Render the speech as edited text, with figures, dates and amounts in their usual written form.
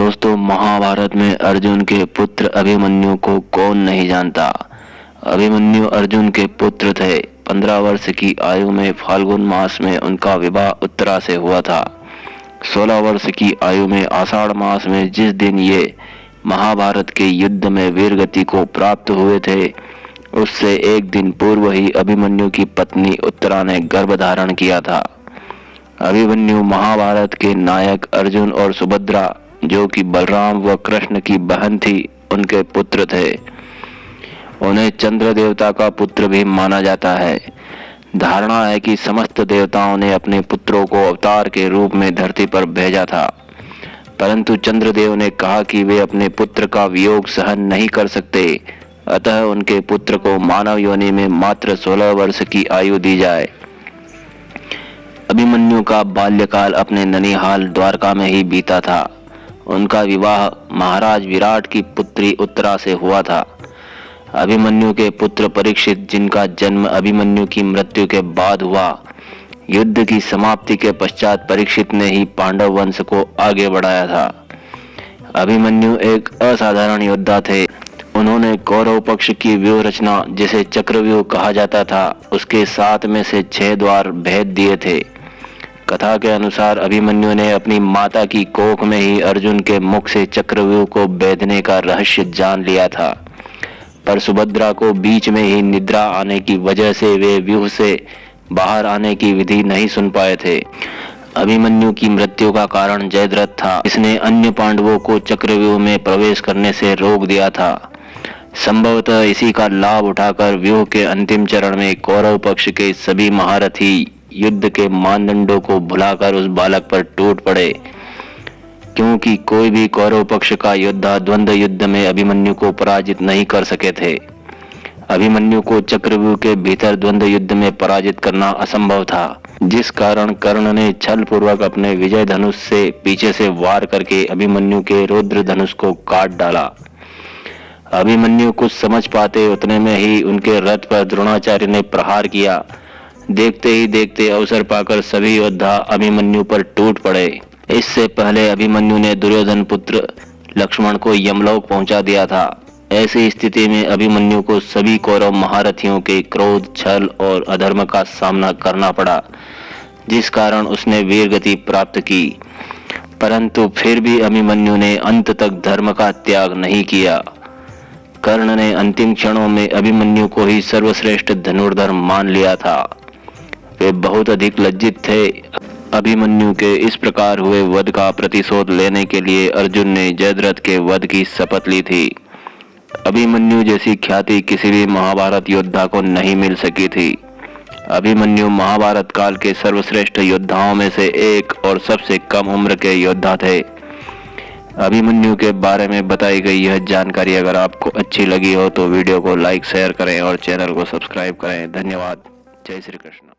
दोस्तों, महाभारत में अर्जुन के पुत्र अभिमन्यु को कौन नहीं जानता। अभिमन्यु अर्जुन के पुत्र थे। 15 वर्ष की आयु में फाल्गुन मास में उनका विवाह उत्तरा से हुआ था। 16 वर्ष की आयु में आषाढ़ मास में जिस दिन ये महाभारत के युद्ध में वीरगति को प्राप्त हुए थे, उससे एक दिन पूर्व ही अभिमन्यु की पत्नी उत्तरा ने गर्भ धारण किया था। अभिमन्यु महाभारत के नायक अर्जुन और सुभद्रा, जो कि बलराम व कृष्ण की बहन थी, उनके पुत्र थे। उन्हें चंद्र देवता का पुत्र भी माना जाता है। धारणा है कि समस्त देवताओं ने अपने पुत्रों को अवतार के रूप में धरती पर भेजा था, परंतु चंद्रदेव ने कहा कि वे अपने पुत्र का वियोग सहन नहीं कर सकते, अतः उनके पुत्र को मानव योनि में मात्र 16 वर्ष की आयु दी जाए। अभिमन्यु का बाल्यकाल अपने ननिहाल द्वारका में ही बीता था। उनका विवाह महाराज विराट की पुत्री उत्तरा से हुआ था। अभिमन्यु के पुत्र परीक्षित, जिनका जन्म अभिमन्यु की मृत्यु के बाद हुआ, युद्ध की समाप्ति के पश्चात परीक्षित ने ही पांडव वंश को आगे बढ़ाया था। अभिमन्यु एक असाधारण योद्धा थे। उन्होंने कौरव पक्ष की व्यूह रचना, जिसे चक्रव्यूह कहा जाता था, उसके 7 में से 6 द्वार भेद दिए थे। कथा के अनुसार अभिमन्यु ने अपनी माता की कोख में ही अर्जुन के मुख से चक्रव्यूह को भेदने का रहस्य जान लिया था, पर सुभद्रा को बीच में ही निद्रा आने की वजह से वे व्यूह से बाहर आने की विधि नहीं सुन पाए थे। अभिमन्यु की मृत्यु का कारण जयद्रथ था। इसने अन्य पांडवों को चक्रव्यूह में प्रवेश करने से रोक दिया था। संभवतः इसी का लाभ उठाकर व्यूह के अंतिम चरण में कौरव पक्ष के सभी महारथी युद्ध के मानदंडों को भुलाकर उस बालक पर टूट पड़े, क्योंकि कोई भी कौरव पक्ष का योद्धा द्वंद्व युद्ध में अभिमन्यु को पराजित नहीं कर सके थे। अभिमन्यु को चक्रव्यूह के भीतर द्वंद्व युद्ध में पराजित करना असंभव था, जिस कारण कर्ण ने छल पूर्वक अपने विजय धनुष से पीछे से वार करके अभिमन्यु के रौद्र धनुष को काट डाला। अभिमन्यु कुछ समझ पाते उतने में ही उनके रथ पर द्रोणाचार्य ने प्रहार किया। देखते ही देखते अवसर पाकर सभी योद्धा अभिमन्यु पर टूट पड़े। इससे पहले अभिमन्यु ने दुर्योधन पुत्र लक्ष्मण को यमलोक पहुंचा दिया था। ऐसी स्थिति में अभिमन्यु को सभी कौरव महारथियों के क्रोध, छल और अधर्म का सामना करना पड़ा, जिस कारण उसने वीरगति प्राप्त की। परंतु फिर भी अभिमन्यु ने अंत तक धर्म का त्याग नहीं किया। कर्ण ने अंतिम क्षणों में अभिमन्यु को ही सर्वश्रेष्ठ धनुर्धर मान लिया था। वे बहुत अधिक लज्जित थे। अभिमन्यु के इस प्रकार हुए वध का प्रतिशोध लेने के लिए अर्जुन ने जयद्रथ के वध की शपथ ली थी। अभिमन्यु जैसी ख्याति किसी भी महाभारत योद्धा को नहीं मिल सकी थी। अभिमन्यु महाभारत काल के सर्वश्रेष्ठ योद्धाओं में से एक और सबसे कम उम्र के योद्धा थे। अभिमन्यु के बारे में बताई गई यह जानकारी अगर आपको अच्छी लगी हो तो वीडियो को लाइक, शेयर करें और चैनल को सब्सक्राइब करें। धन्यवाद। जय श्री कृष्ण।